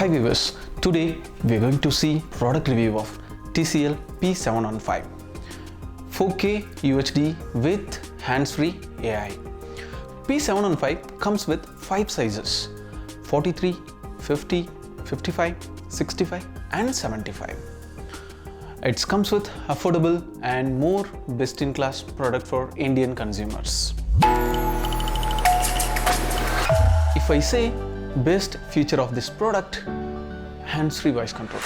Hi viewers, today we are going to see product review of TCL P715 4K UHD with hands-free AI. P715 comes with 5 sizes: 43, 50, 55, 65 and 75. It comes with affordable and more best-in-class product for Indian consumers. If I say best feature of this product, hands-free voice control.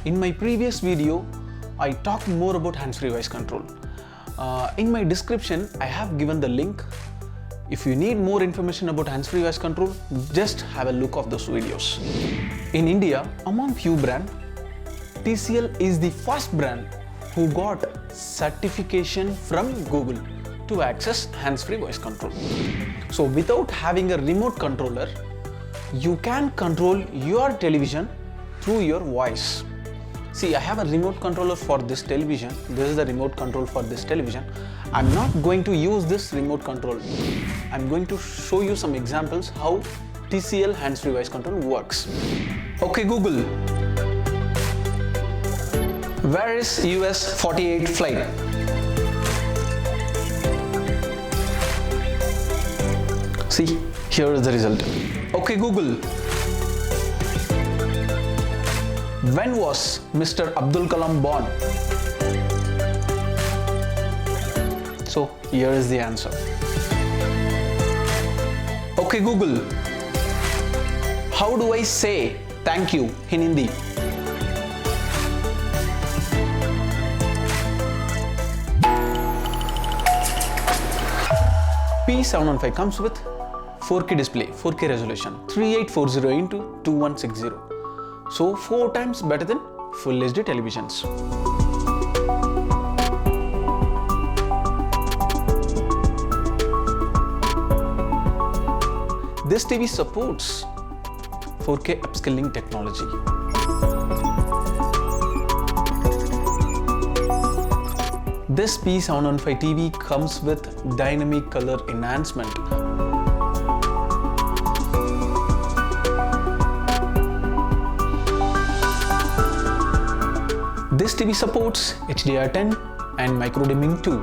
In my previous video, I talked more about hands-free voice control. In my description, I have given the link. If you need more information about hands-free voice control, just have a look of those videos. In India, among few brands, TCL is the first brand who got certification from Google to access hands-free voice control. So without having a remote controller, you can control your television through your voice. See, I have a remote controller for this television. This is the remote control for this television. I'm not going to use this remote control. I'm going to show you some examples how TCL hands-free voice control works. Okay Google, where is US 48 flight? See, here is the result. Okay Google, when was Mr. Abdul Kalam born? So here is the answer. Okay Google, how do I say thank you in Hindi? P715 comes with 4K display, 4K resolution, 3840 into 2160. So 4 times better than full HD televisions. This TV supports 4K Upscaling Technology. This P715 TV comes with dynamic color enhancement. This TV supports HDR10 and micro dimming too.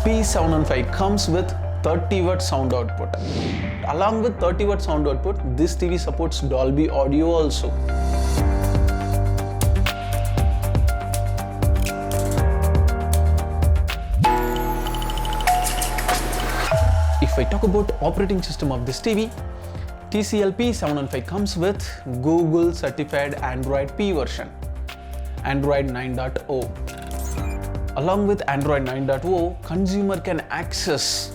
P715 comes with 30-watt sound output. Along with 30-watt sound output, this TV supports Dolby audio also. If I talk about operating system of this TV, TCL P715 comes with Google certified Android P version, Android 9.0. Along with Android 9.0, consumer can access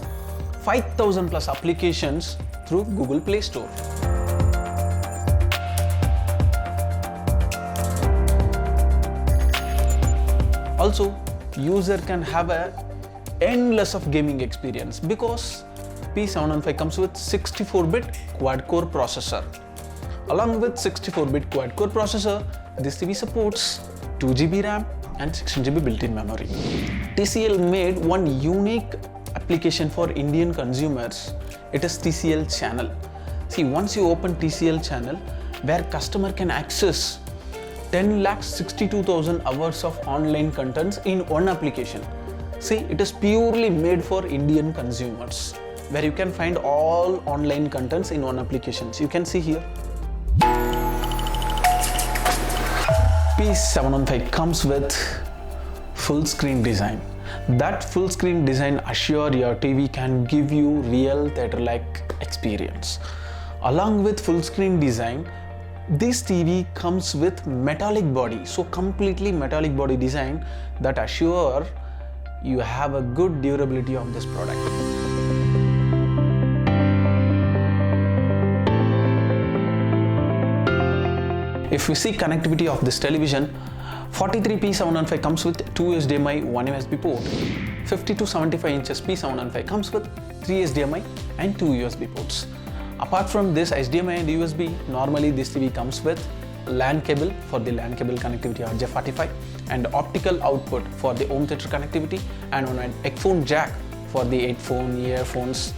5,000 plus applications through Google Play Store. Also, user can have a endless of gaming experience because P715 comes with 64-bit quad-core processor. Along with 64-bit quad-core processor, this TV supports 2GB RAM and 16GB built-in memory. TCL made one unique application for Indian consumers. It is TCL channel. See, once you open TCL channel, where customer can access 10,62,000 hours of online contents in one application. See, it is purely made for Indian consumers, where you can find all online contents in one application. You can see here. P715 comes with full screen design. That full screen design assure your TV can give you real theater-like experience. Along with full screen design, this TV comes with metallic body, so completely metallic body design that assure you have a good durability of this product. If we see connectivity of this television, 43 P715 comes with 2 HDMI, 1 USB port. 50 to 75 inches P715 comes with 3 HDMI and 2 USB ports. Apart from this HDMI and USB, normally this TV comes with LAN cable for the LAN cable connectivity RJ45 and optical output for the home theater connectivity and an headphone jack for the headphone, earphones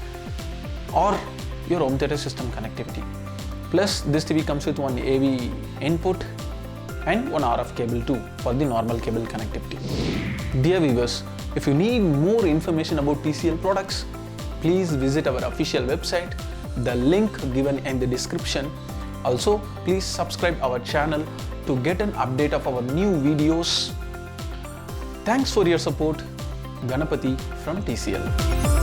or your home theater system connectivity. Plus this TV comes with one AV input and one RF cable too for the normal cable connectivity. Dear viewers, if you need more information about TCL products, please visit our official website, the link given in the description. Also, please subscribe our channel to get an update of our new videos. Thanks for your support. Ganapathi from TCL.